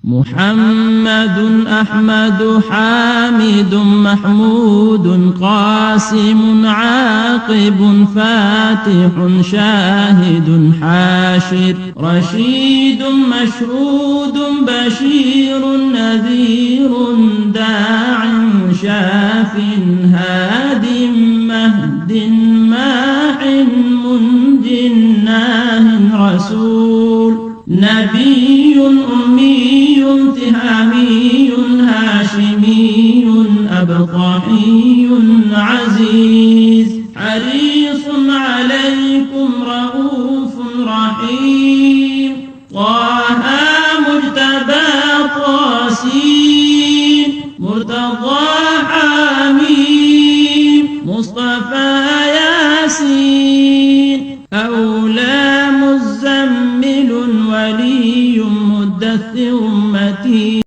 محمد أحمد حامد محمود قاسم عاقب فاتح شاهد حاشر رشيد مشهود بشير نذير داع شاف هاد مهد ماح منج ناه رسول نبي أمي تهامي هاشمي أبطحي عزيز حريص عليكم رؤوف رحيم طه مجتبى طاسين مرتضى حميم مصطفى ياسين أولى مزمل ولي مدثر أمتي